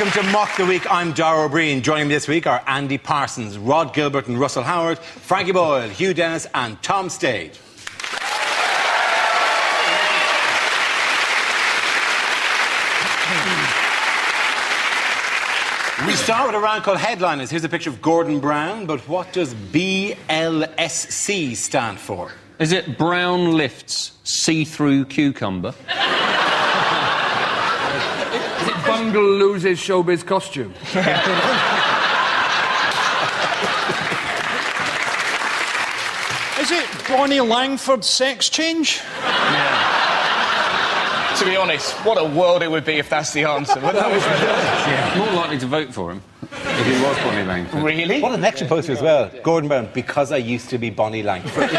Welcome to Mock the Week. I'm Dara O'Brien. Joining me this week are Andy Parsons, Rod Gilbert and Russell Howard, Frankie Boyle, Hugh Dennis and Tom Stade. We start with a round called Headliners. Here's a picture of Gordon Brown, but what does BLSC stand for? Is it Brown Lifts See-Through Cucumber? Is it Bungle Loses Showbiz Costume? Is it Bonnie Langford Sex Change? Yeah. To be honest, what a world it would be if that's the answer. Yeah. More likely to vote for him if he was Bonnie Langford. Really? What an extra poster as well. Gordon Brown, because I used to be Bonnie Langford.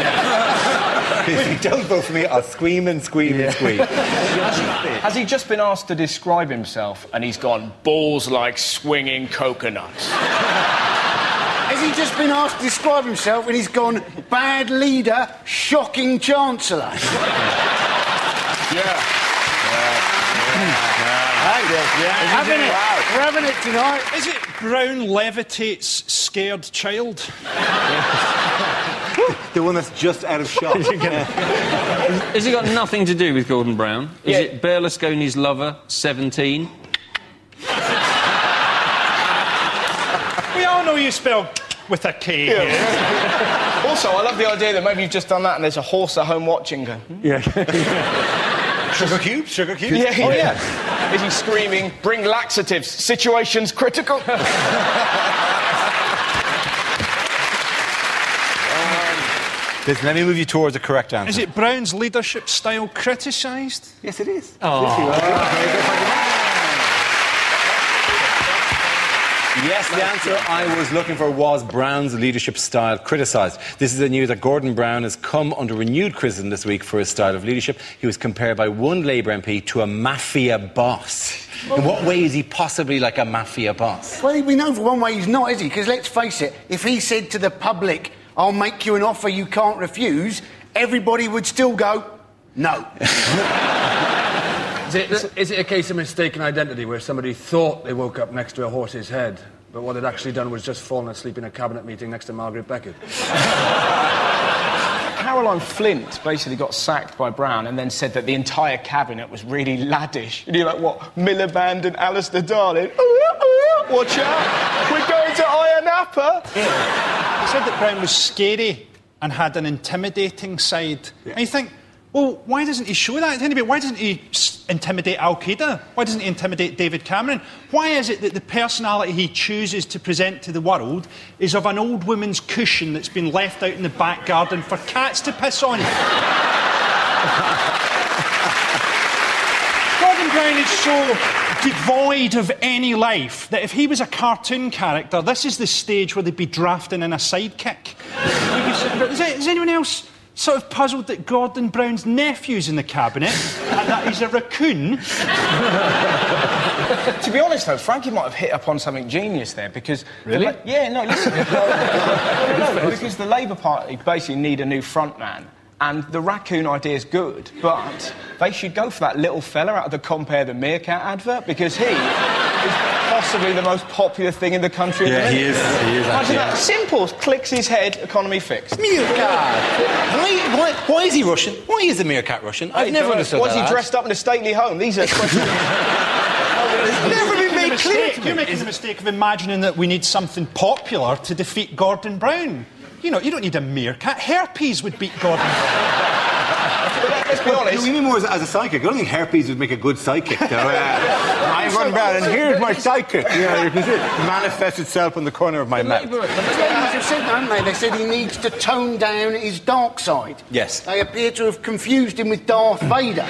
If you don't vote for me, I'll scream and scream and scream. Has he just been asked to describe himself and he's gone, balls like swinging coconuts? Has he just been asked to describe himself and he's gone, bad leader, shocking chancellor? Yeah. We're having it tonight. Is it Brown Levitates Scared Child? The one that's just out of shot. Has it got nothing to do with Gordon Brown? Is it Berlusconi's lover, 17? We all know you spell with a K. Yeah. Also, I love the idea that maybe you've just done that and there's a horse at home watching going... Yeah. Sugar cubes? Sugar cubes? Yeah, oh, yeah. Is he screaming, bring laxatives, situation's critical? Listen, let me move you towards the correct answer. Is it Brown's leadership style criticised? Yes, it is. Yes, the answer I was looking for was Brown's leadership style criticised. This is the news that Gordon Brown has come under renewed criticism this week for his style of leadership. He was compared by one Labour MP to a mafia boss. In what way is he possibly like a mafia boss? Well, we know for one way he's not, is he? Because let's face it, if he said to the public, I'll make you an offer you can't refuse, everybody would still go, no. Is it a case of mistaken identity where somebody thought they woke up next to a horse's head, but what they'd actually done was just fallen asleep in a cabinet meeting next to Margaret Beckett? Caroline Flint basically got sacked by Brown and then said that the entire cabinet was really laddish. And you're like, what, Miliband and Alistair Darling? Watch out, we're going to Ayia Napa. He said that Brown was scary and had an intimidating side. Yeah. And you think, well, why doesn't he show that? Anyway, why doesn't he intimidate Al-Qaeda? Why doesn't he intimidate David Cameron? Why is it that the personality he chooses to present to the world is of an old woman's cushion that's been left out in the back garden for cats to piss on? Gordon Brown is so devoid of any life that if he was a cartoon character, this is the stage where they'd be drafting in a sidekick. Is anyone else sort of puzzled that Gordon Brown's nephew's in the cabinet and that he's a raccoon? To be honest, though, Frankie might have hit upon something genius there because... Really? Listen. Because the Labour Party basically need a new frontman. And the raccoon idea is good, but they should go for that little fella out of the Compare the Meerkat advert because he is possibly the most popular thing in the country. Yeah, he is. Imagine that. Simple. Clicks his head, economy fixed. Meerkat! Why is he Russian? Why is the meerkat Russian? I've never understood that. Was he dressed up in a stately home? These are questions... It's never been made clear to me. You're making the mistake of imagining that we need something popular to defeat Gordon Brown. You know, you don't need a meerkat. Herpes would beat Gordon. Let's be honest. You mean more as a psychic? I don't think herpes would make a good psychic, though. I'm Gordon Brown, and here's my psychic. Yeah, you can see it manifest itself on the corner of my mouth. They said, haven't they? They said he needs to tone down his dark side. Yes. They appear to have confused him with Darth Vader.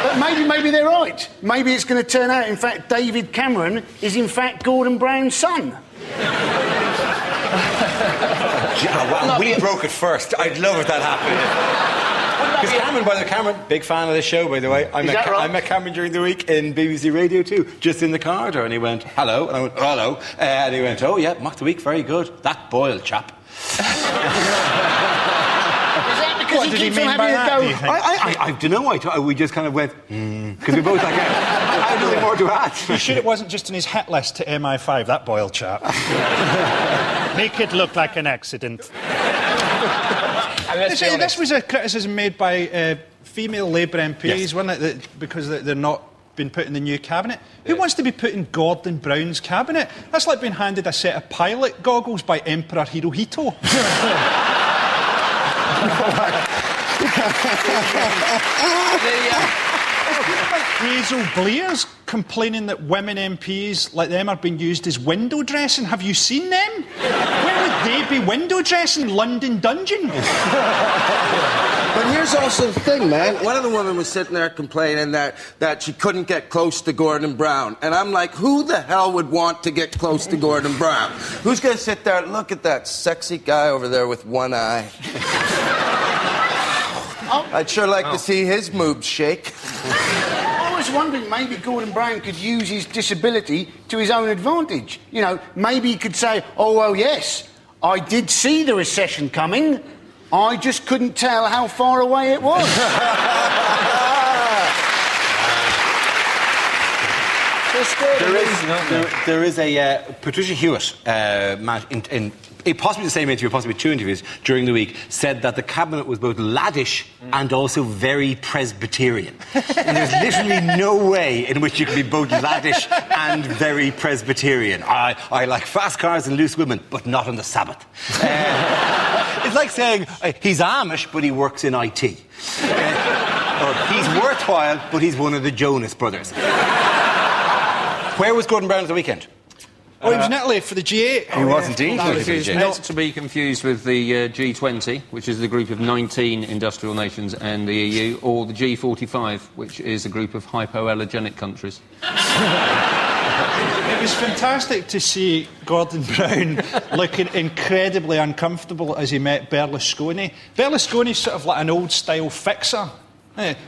But maybe they're right. Maybe it's going to turn out, in fact, David Cameron is, in fact, Gordon Brown's son. We broke it first. I'd love if that happened. Because Cameron, by the way, Cameron, big fan of the show, by the way. I met Cameron during the week in BBC Radio 2, just in the corridor, and he went, hello, and I went, hello, and he went, oh, yeah, Mock the Week, very good. That Boyle chap. Because he did he keeps on mean by having that, a do you go. think? I don't know. We just kind of went, because we both like, I have nothing more to add. You sure it wasn't just on his hit list to MI5, that Boyle chap? Make it look like an accident. This was a criticism made by female Labour MPs, wasn't it? That because they're not been put in the new cabinet. Who wants to be put in Gordon Brown's cabinet? That's like being handed a set of pilot goggles by Emperor Hirohito. Hazel Blair's complaining that women MPs like them are being used as window dressing. Have you seen them? Where would they be window dressing? London Dungeon? But here's also the thing, man. One of the women was sitting there complaining that she couldn't get close to Gordon Brown. And I'm like, who the hell would want to get close to Gordon Brown? Who's going to sit there and look at that sexy guy over there with one eye? I'd sure like to see his moobs shake. I was wondering maybe Gordon Brown could use his disability to his own advantage. You know, maybe he could say, oh, well, yes, I did see the recession coming. I just couldn't tell how far away it was. There is a Patricia Hewitt, in possibly the same interview, possibly two interviews during the week, said that the cabinet was both laddish and also very Presbyterian. And there's literally no way in which you can be both laddish and very Presbyterian. I like fast cars and loose women, but not on the Sabbath. It's like saying he's Amish, but he works in IT. Or he's worthwhile, but he's one of the Jonas brothers. Where was Gordon Brown at the weekend? Oh, he was in Italy for the G8. He was indeed. Which is not to be confused with the G20, which is the group of 19 industrial nations and the EU, or the G45, which is a group of hypoallergenic countries. It was fantastic to see Gordon Brown looking incredibly uncomfortable as he met Berlusconi. Berlusconi's sort of like an old-style fixer.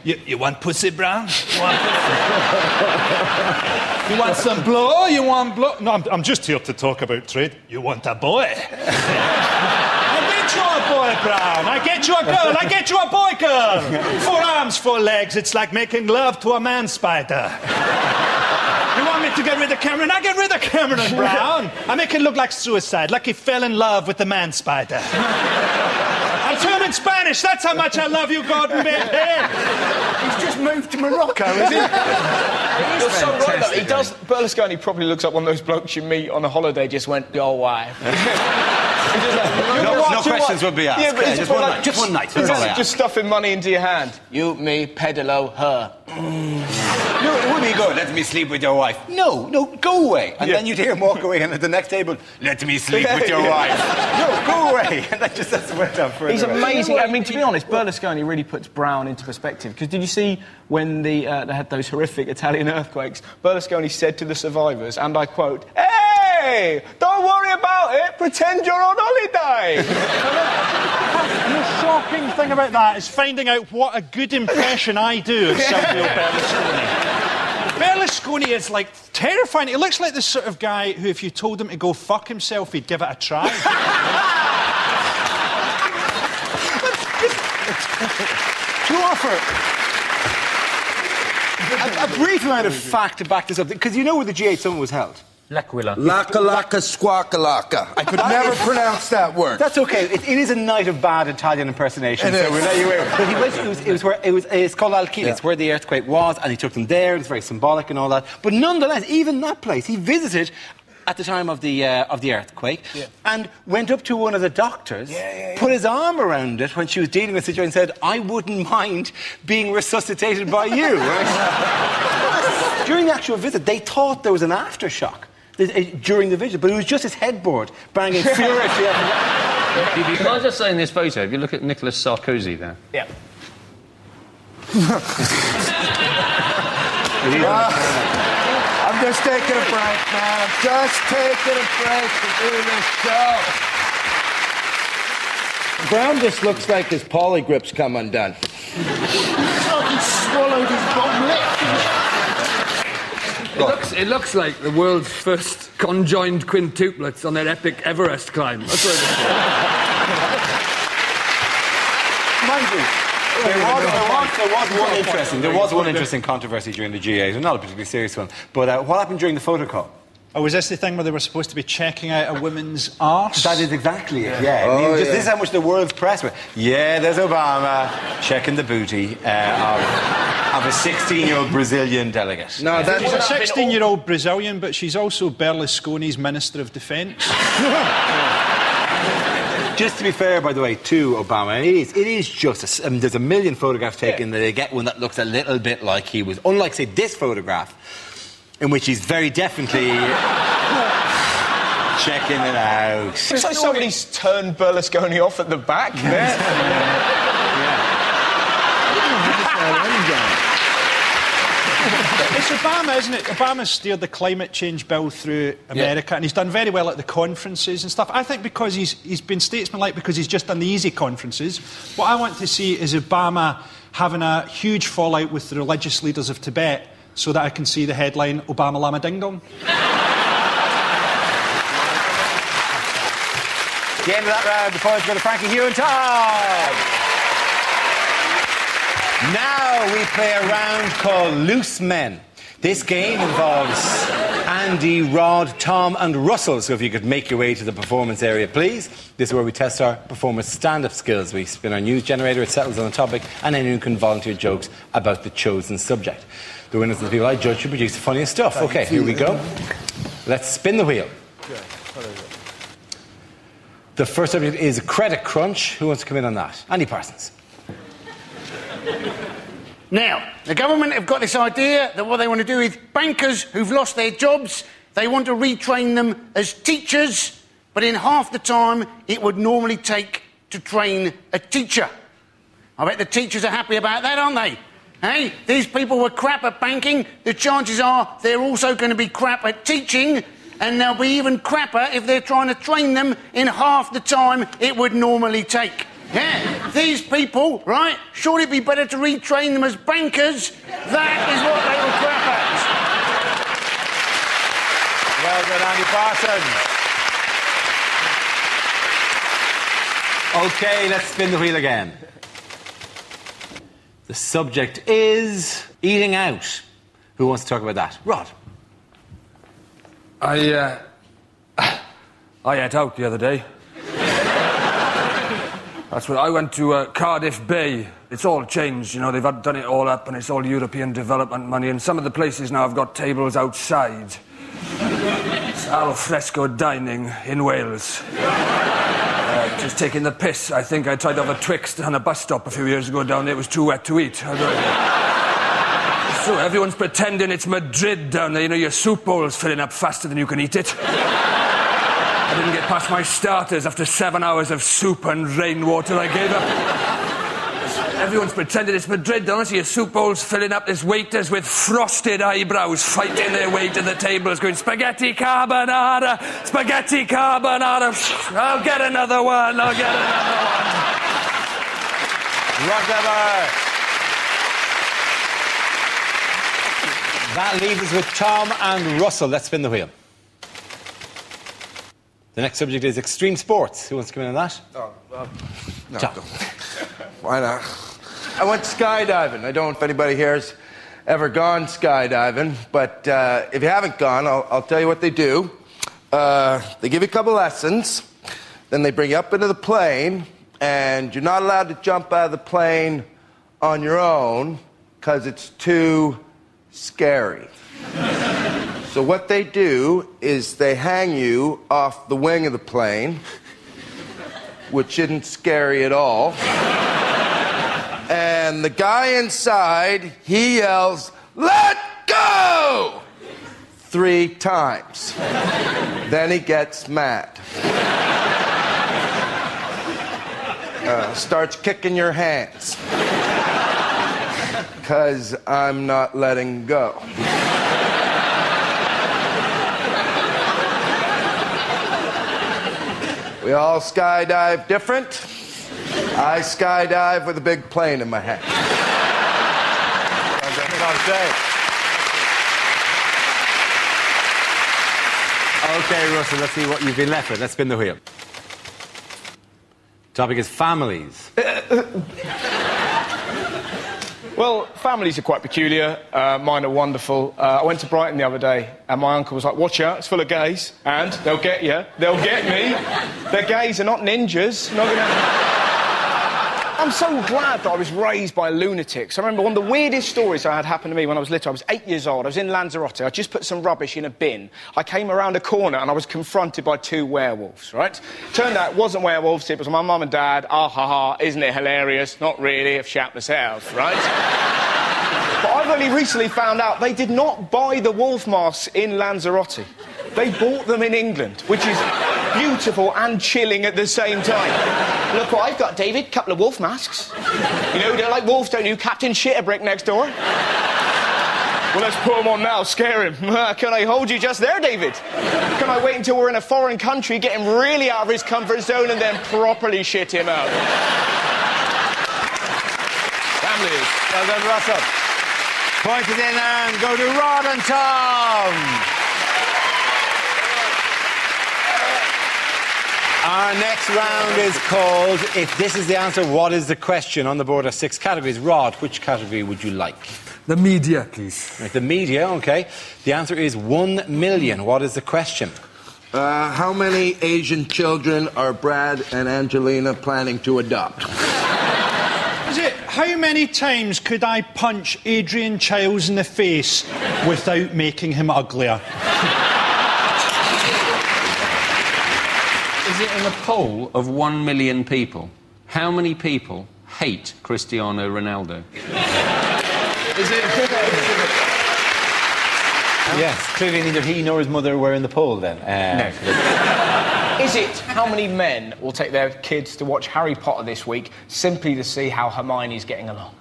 You want pussy, Brown? You want some blow? You want blow? No, I'm just here to talk about trade. You want a boy? I get you a boy, Brown. I get you a girl. I get you a boy, girl. 4 arms, 4 legs. It's like making love to a man spider. You want me to get rid of Cameron? I get rid of Cameron, Brown. I make it look like suicide, like he fell in love with the man spider. I'm fluent Spanish. That's how much I love you, Gordon, baby. He's just moved to Morocco, is he? You're so right, though. He does. Berlusconi probably looks like one of those blokes you meet on a holiday. Just went, your wife. No questions would be asked. Yeah, but just one night. Just stuffing money into your hand. You, me, pedalo, her. No, it would be good. Let me sleep with your wife. No, go away. And then you'd hear him walk away, and at the next table, let me sleep with your wife. No, go away. And that just went on further. He's amazing. I mean, to be honest, Berlusconi really puts Brown into perspective. Because did you see when they had those horrific Italian earthquakes? Berlusconi said to the survivors, and I quote, "Hey, don't worry about it. Pretend you're on holiday." And the shocking thing about that is finding out what a good impression I do of Silvio Berlusconi. Berlusconi is, like, terrifying. He looks like the sort of guy who, if you told him to go fuck himself, he'd give it a try. To offer a brief amount of fact to back this up, because you know where the G8 summit was held? L'Aquila. Laka squawkalaka. I could never pronounce that word. That's okay. It is a night of bad Italian impersonation, so we'll let you in. But it's called L'Aquila. Yeah. It's where the earthquake was, and he took them there. It's very symbolic and all that. But nonetheless, even that place, he visited at the time of the earthquake, and went up to one of the doctors, put his arm around it when she was dealing with the situation, and said, "I wouldn't mind being resuscitated by you." Right? During the actual visit, they thought there was an aftershock during the visit, but it was just his headboard banging furiously. Can I just say in this photo, if you look at Nicolas Sarkozy there? Yeah. I'm just taking a break, man. Just taking a break to do this show. Brown just looks like his polygrips come undone. It's like he swallowed his bottom lip. It looks like the world's first conjoined quintuplets on their epic Everest climb. That's what it is. Mind you, There was one interesting controversy during the G8, and not a particularly serious one. But what happened during the photo call? Oh, was this the thing where they were supposed to be checking out a woman's arse? That is exactly it, yeah. I mean, this is how much the world's press went. Yeah, there's Obama checking the booty of a 16-year-old Brazilian delegate. No, that's a 16-year-old Brazilian, but she's also Berlusconi's Minister of Defence. Just to be fair, by the way, to Obama, it is just... there's a million photographs taken that they get one that looks a little bit like he was. Unlike, say, this photograph, in which he's very definitely checking it out. Looks like somebody's turned Berlusconi off at the back there. It's Obama, isn't it? Obama's steered the climate change bill through America, and he's done very well at the conferences and stuff. I think because he's been statesmanlike because he's just done the easy conferences. What I want to see is Obama having a huge fallout with the religious leaders of Tibet, so that I can see the headline, Obama Lama Ding Dong. The end of that round, before I go to Frankie, Hugh and Tom. Now we play a round called Loose Men. This game involves Andy, Rod, Tom and Russell. So if you could make your way to the performance area, please. This is where we test our performance stand-up skills. We spin our news generator, it settles on a topic, and anyone can volunteer jokes about the chosen subject. The winners and the people I judge should produce the funniest stuff. OK, here we go. Let's spin the wheel. The first subject is credit crunch. Who wants to come in on that? Andy Parsons. Now, the government have got this idea that what they want to do is bankers who've lost their jobs, they want to retrain them as teachers, but in half the time it would normally take to train a teacher. I bet the teachers are happy about that, aren't they? Hey, these people were crap at banking. The chances are they're also going to be crap at teaching, and they'll be even crapper if they're trying to train them in half the time it would normally take. Yeah, these people, right, surely it'd be better to retrain them as bankers. That is what they were crap Well done, Andy Parsons. OK, let's spin the wheel again. The subject is eating out. Who wants to talk about that? Rod. I ate out the other day. That's what I went to Cardiff Bay. It's all changed, you know, they've done it all up and it's all European development money, and some of the places now have got tables outside. It's al fresco dining in Wales. Just taking the piss. I think I tried to have a Twixt on a bus stop a few years ago down there. It was too wet to eat. So everyone's pretending it's Madrid down there. You know, your soup bowl's filling up faster than you can eat it. I didn't get past my starters after 7 hours of soup and rainwater. I gave up. Everyone's pretending it's Madrid, don't they? Your soup bowl's filling up. There's waiters with frosted eyebrows fighting their way to the tables going, spaghetti carbonara, spaghetti carbonara. I'll get another one, I'll get another one. Whatever. That leaves us with Tom and Russell. Let's spin the wheel. The next subject is extreme sports. Who wants to come in on that? Oh, no. Tom. Why not? I went skydiving. I don't know if anybody here has ever gone skydiving, but if you haven't gone, I'll tell you what they do. They give you a couple lessons, then they bring you up into the plane, and you're not allowed to jump out of the plane on your own because it's too scary. So what they do is they hang you off the wing of the plane, which isn't scary at all. And the guy inside, he yells, "Let go!" 3 times. Then he gets mad. Starts kicking your hands. 'Cause I'm not letting go. We all skydive different. I skydive with a big plane in my hand. OK, Russell, let's see what you've been left with. Let's spin the wheel. Topic is families. Well, families are quite peculiar. Mine are wonderful. I went to Brighton the other day, and my uncle was like, watch out, it's full of gays, and they'll get you. They'll get me. They're gays, they're not ninjas. Not gonna... I'm so glad that I was raised by lunatics. I remember one of the weirdest stories I had happen to me when I was little. I was 8 years old. I was in Lanzarote. I just put some rubbish in a bin. I came around a corner and I was confronted by 2 werewolves, right? Turned out it wasn't werewolves, it was my mum and dad. Ah, ha, ha, isn't it hilarious? Not really, I've shat myself, right? But I've only recently found out they did not buy the wolf masks in Lanzarote. They bought them in England, which is beautiful and chilling at the same time. Look what I've got, David. Couple of wolf masks. You know, don't like wolves, don't you? Captain Shitterbrick next door. Well, let's put them on now, scare him. Can I hold you just there, David? Can I wait until we're in a foreign country, get him really out of his comfort zone, and then properly shit him out? Families. Well done, Russell. Point it in and go to Rod and Tom. Our next round is called If This Is the Answer, What Is the Question? On the board are 6 categories. Rod, which category would you like? The media, please. Right, the media, OK. The answer is 1 million. What is the question? How many Asian children are Brad and Angelina planning to adopt? Is it, how many times could I punch Adrian Chiles in the face without making him uglier? Is it in a poll of 1 million people? How many people hate Cristiano Ronaldo? Is it... Yes, clearly neither he nor his mother were in the poll then. No. Is it how many men will take their kids to watch Harry Potter this week simply to see how Hermione's getting along?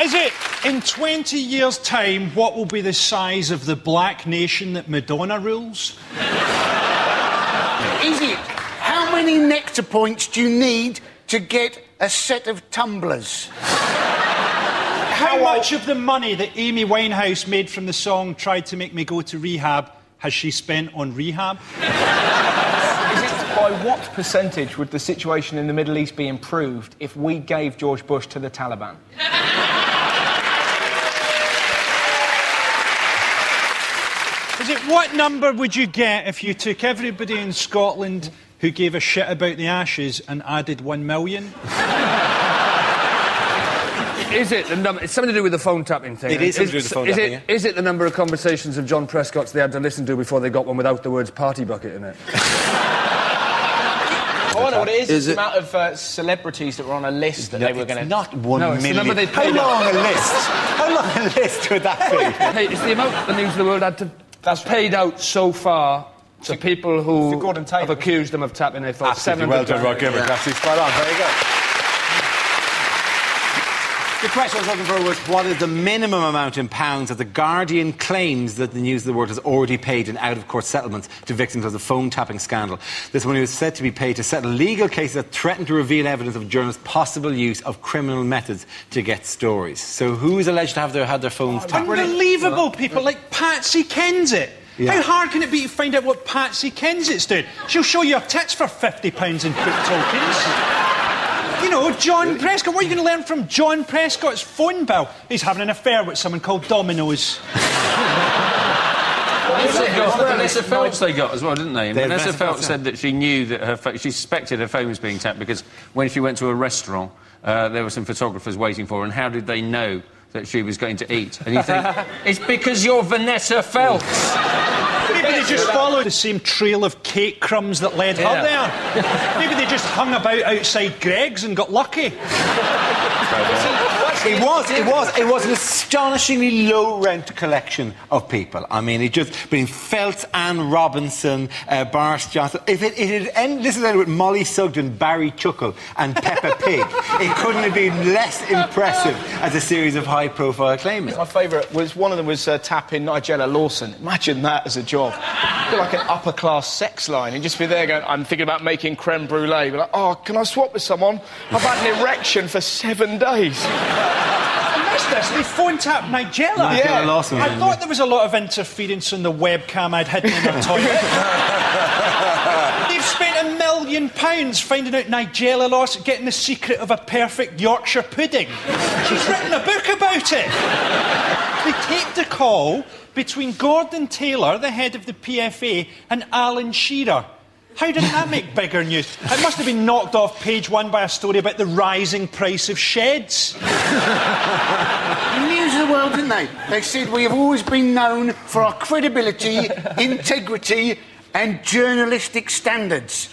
Is it, in 20 years' time, what will be the size of the black nation that Madonna rules? Is it, how many nectar points do you need to get a set of tumblers? How much of the money that Amy Winehouse made from the song Tried to Make Me Go to Rehab has she spent on rehab? Is it by what percentage would the situation in the Middle East be improved if we gave George Bush to the Taliban? Is it, what number would you get if you took everybody in Scotland who gave a shit about the Ashes and added 1 million? Is it the number? It's something to do with the phone tapping thing. It is something to do with the phone tapping, yeah. Is it the number of conversations of John Prescott's they had to listen to before they got one without the words party bucket in it? Oh, I know what it is. It's the amount of celebrities that were on a list that they were going to... Not 1 No, it's the million. number they paid How long a list? How long a list would that be? Hey, it's the amount the News of the World had to... That's paid out so far to people who have accused them of tapping their phone. Absolutely. Well done, Rod Gilbert. Absolutely spot on. Very good. The question I was looking for was, what is the minimum amount in pounds that the Guardian claims that the News of the World has already paid in out-of-court settlements to victims of the phone-tapping scandal? This money was said to be paid to settle legal cases that threatened to reveal evidence of journalists' possible use of criminal methods to get stories. So who is alleged to have had their phones tapped? Unbelievable, people like Patsy Kensit. Yeah. How hard can it be to find out what Patsy Kensit's doing? She'll show you her tits for £50 in foot tokens. You know, John Prescott. What are you going to learn from John Prescott's phone bill? He's having an affair with someone called Domino's. Vanessa Feltz they got as well, didn't they? Vanessa Feltz said that she knew that she suspected her phone was being tapped because when she went to a restaurant, there were some photographers waiting for her, and how did they know that she was going to eat? And you think, it's because you're Vanessa Feltz. Maybe they just followed the same trail of cake crumbs that led her there. Maybe they just hung about outside Greg's and got lucky. It was an astonishingly low-rent collection of people. I mean, it just been Feltz, Anne Robinson, Boris Johnson. If it had ended with Molly Sugden, Barry Chuckle and Peppa Pig, it couldn't have been less impressive as a series of high-profile claimants. My favourite was, one of them was tapping Nigella Lawson. Imagine that as a job. It'd be like an upper-class sex line. You'd just be there going, I'm thinking about making creme brulee. Be like, oh, can I swap with someone? I've had an erection for 7 days. I missed this. They phone tapped Nigella. Yeah. Lawson, I thought there was a lot of interference on the webcam I'd hidden in her toilet. They've spent £1 million finding out Nigella lost getting the secret of a perfect Yorkshire pudding. She's written a book about it. They taped a call between Gordon Taylor, the head of the PFA, and Alan Shearer. How didn't that make bigger news? It must have been knocked off page 1 by a story about the rising price of sheds. The news of the world, didn't they? They said we have always been known for our credibility, integrity and journalistic standards.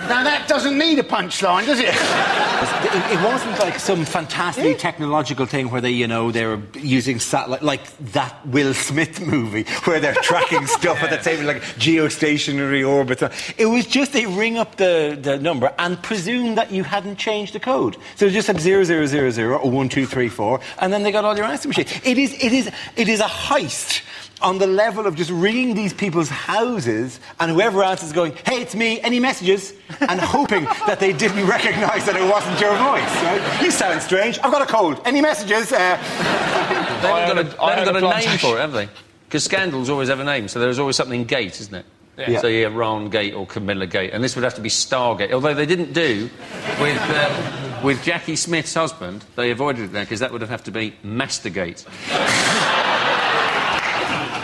Now, that doesn't need a punchline, does it? It wasn't like some fantastic technological thing where they were using satellite, like that Will Smith movie, where they're tracking stuff at the table, like geostationary orbits. It was just they ring up the number and presume that you hadn't changed the code. So they just had 0000 or 1234, and then they got all your answer machines. It is a heist on the level of just ringing these people's houses and whoever answers going, hey, it's me, any messages? And hoping that they didn't recognise that it wasn't your voice. Right? You sound strange. I've got a cold. Any messages? They haven't got a name for it, have they? Because scandals always have a name, so there's always something Gate, isn't it? Yeah. So you have Ron Gate or Camilla Gate, and this would have to be Stargate. Although they didn't do with Jackie Smith's husband, they avoided it there because that would have to be Mastergate.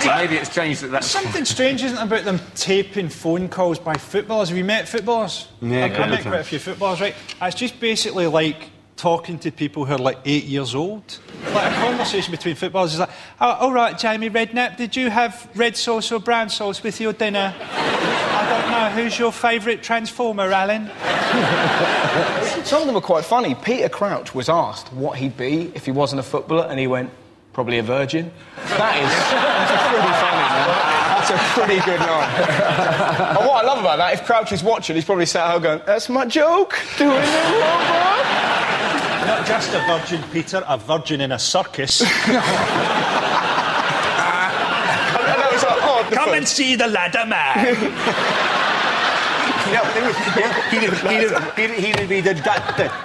So maybe it's changed at that. Something strange, isn't it, about them taping phone calls by footballers? Have you met footballers? Yeah, I've met quite a few footballers, right? It's just basically like talking to people who are like 8 years old. Like a conversation between footballers is like, oh, all right, Jamie Redknapp, did you have red sauce or brown sauce with your dinner? I don't know. Who's your favourite Transformer, Alan? Some of them are quite funny. Peter Crouch was asked what he'd be if he wasn't a footballer, and he went, probably a virgin. That's pretty funny, man. That's a pretty good line. And what I love about that, if Crouch is watching, he's probably sat at home going, that's my joke, doing it wrong, bro. Not just a virgin, Peter, a virgin in a circus. Come and see the ladder man. He'd be the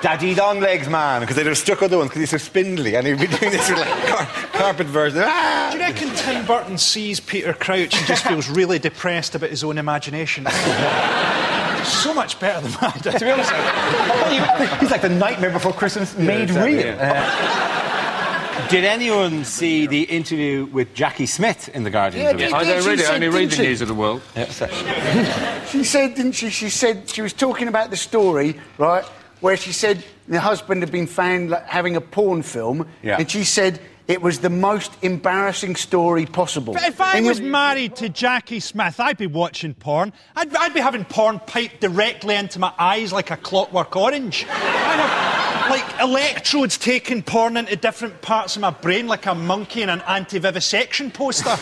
daddy long legs man, because they'd have stuck other ones because he's so spindly, and he'd be doing this with like carpet version. Ah! Do you reckon Tim Burton sees Peter Crouch and just feels really depressed about his own imagination? So much better than mine. To be honest, he's like the Nightmare Before Christmas made real. Did anyone see the interview with Jackie Smith in The Guardian? I don't read it, I only read the News of the World. She said, didn't she? She said she was talking about the story, right, where she said the husband had been found having a porn film, and she said it was the most embarrassing story possible. But if I was married to Jackie Smith, I'd be watching porn. I'd be having porn piped directly into my eyes like a Clockwork Orange. I'd have, like, electrodes taking porn into different parts of my brain like a monkey in an anti-vivisection poster.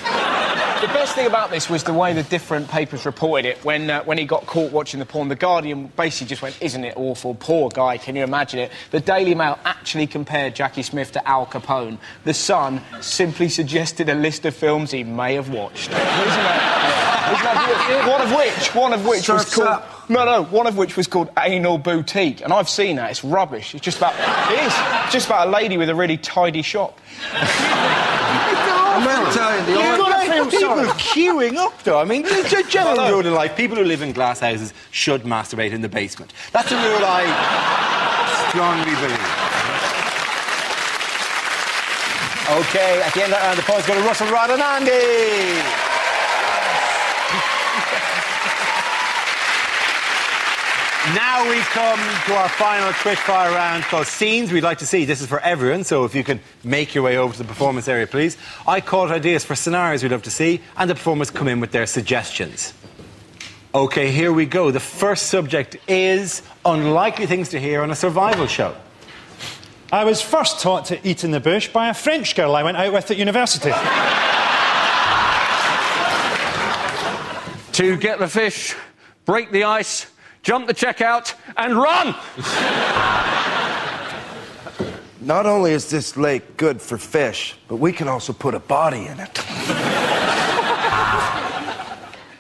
The best thing about this was the way the different papers reported it. When he got caught watching the porn, The Guardian basically just went, isn't it awful? Poor guy, can you imagine it? The Daily Mail actually compared Jackie Smith to Al Capone. The Sun simply suggested a list of films he may have watched. One of which was called... one of which was called Anal Boutique, and I've seen that. It's rubbish. It's just about a lady with a really tidy shop. I'm not telling you. People queuing up, though. I mean, the general rule in life, people who live in glass houses should masturbate in the basement. That's a rule I strongly believe. OK, at the end of that round, the points go to Russell, Rod and Andy. Now we come to our final quickfire round called Scenes We'd Like to See. This is for everyone, so if you can make your way over to the performance area, please. I call ideas for scenarios we'd love to see, and the performers come in with their suggestions. OK, here we go. The first subject is unlikely things to hear on a survival show. I was first taught to eat in the bush by a French girl I went out with at university. To get the fish, break the ice, jump the checkout, and run! Not only is this lake good for fish, but we can also put a body in it.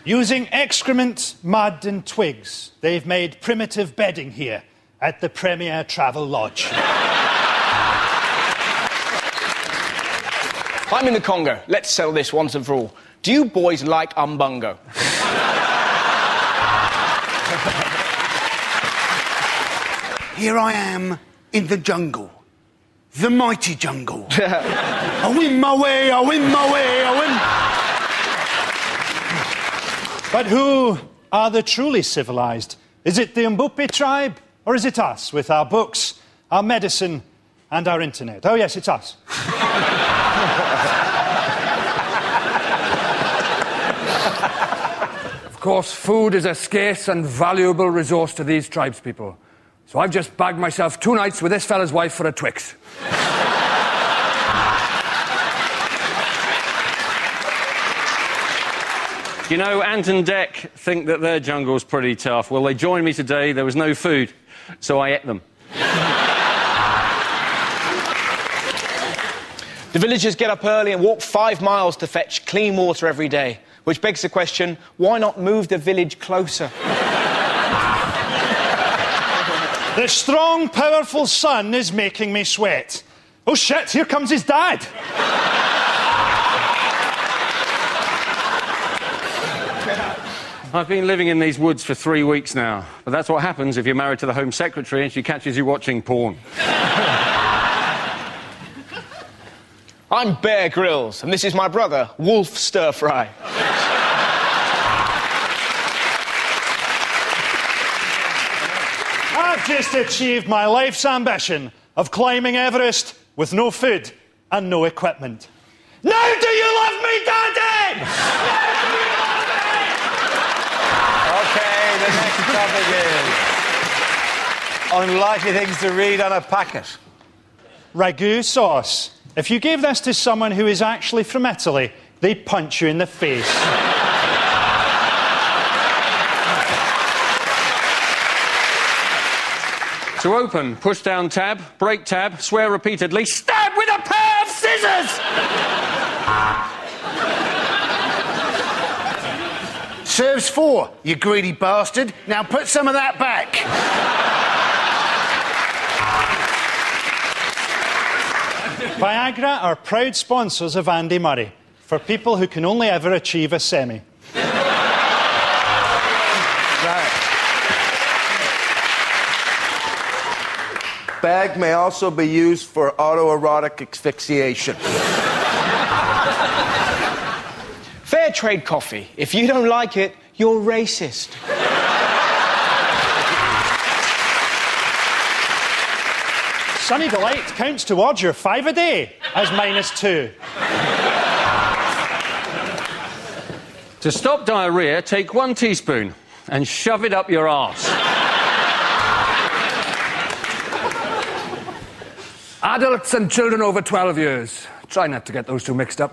Using excrement, mud and twigs, they've made primitive bedding here at the Premier Travel Lodge. I'm in the Congo. Let's settle this once and for all. Do you boys like umbungo? Here I am in the jungle. The mighty jungle. I win my way, I win my way, I win. But who are the truly civilised? Is it the Mbupi tribe, or is it us, with our books, our medicine, and our internet? Oh, yes, it's us. Of course, food is a scarce and valuable resource to these tribespeople. So I've just bagged myself 2 nights with this fella's wife for a Twix. You know, Ant and Dec think that their jungle's pretty tough. Well, they joined me today. There was no food, so I ate them. The villagers get up early and walk 5 miles to fetch clean water every day, which begs the question, why not move the village closer? The strong, powerful sun is making me sweat. Oh, shit, here comes his dad. I've been living in these woods for 3 weeks now, but that's what happens if you're married to the Home Secretary and she catches you watching porn. I'm Bear Grylls, and this is my brother, Wolf Stir Fry. I've just achieved my life's ambition of climbing Everest with no food and no equipment. Now do you love me, Daddy? OK, the next topic is unlikely things to read on a packet. Ragu sauce. If you gave this to someone who is actually from Italy, they'd punch you in the face. To open, push down tab, break tab, swear repeatedly, stab with a pair of scissors! Serves 4, you greedy bastard. Now put some of that back. Viagra are proud sponsors of Andy Murray, for people who can only ever achieve a semi. Bag may also be used for autoerotic asphyxiation. Fair trade coffee. If you don't like it, you're racist. Sunny Delight counts towards your 5 a day as -2. To stop diarrhoea, take 1 teaspoon and shove it up your arse. Adults and children over 12 years. Try not to get those two mixed up.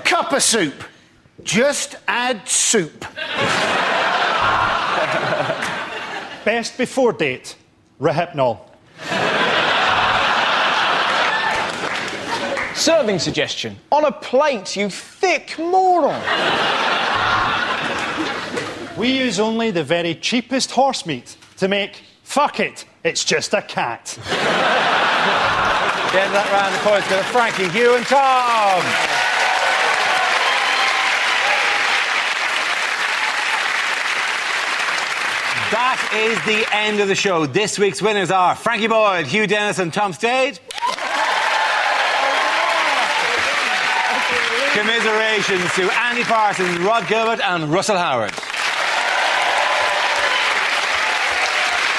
Cup of soup. Just add soup. Best before date, Rohypnol. Serving suggestion. On a plate, you thick moron. We use only the very cheapest horse meat to make fuck it, it's just a cat. Getting that round of points go to Frankie, Hugh and Tom. That is the end of the show. This week's winners are Frankie Boyle, Hugh Dennis and Tom Stade. Commiserations to Andy Parsons, Rod Gilbert and Russell Howard.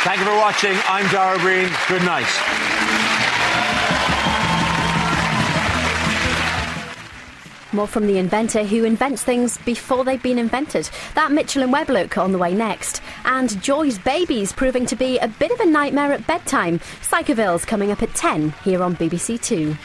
Thank you for watching. I'm Dara Breen. Good night. More from the inventor who invents things before they've been invented. That Mitchell and Webb look on the way next. And Joy's babies proving to be a bit of a nightmare at bedtime. Psychoville's coming up at 10 here on BBC 2.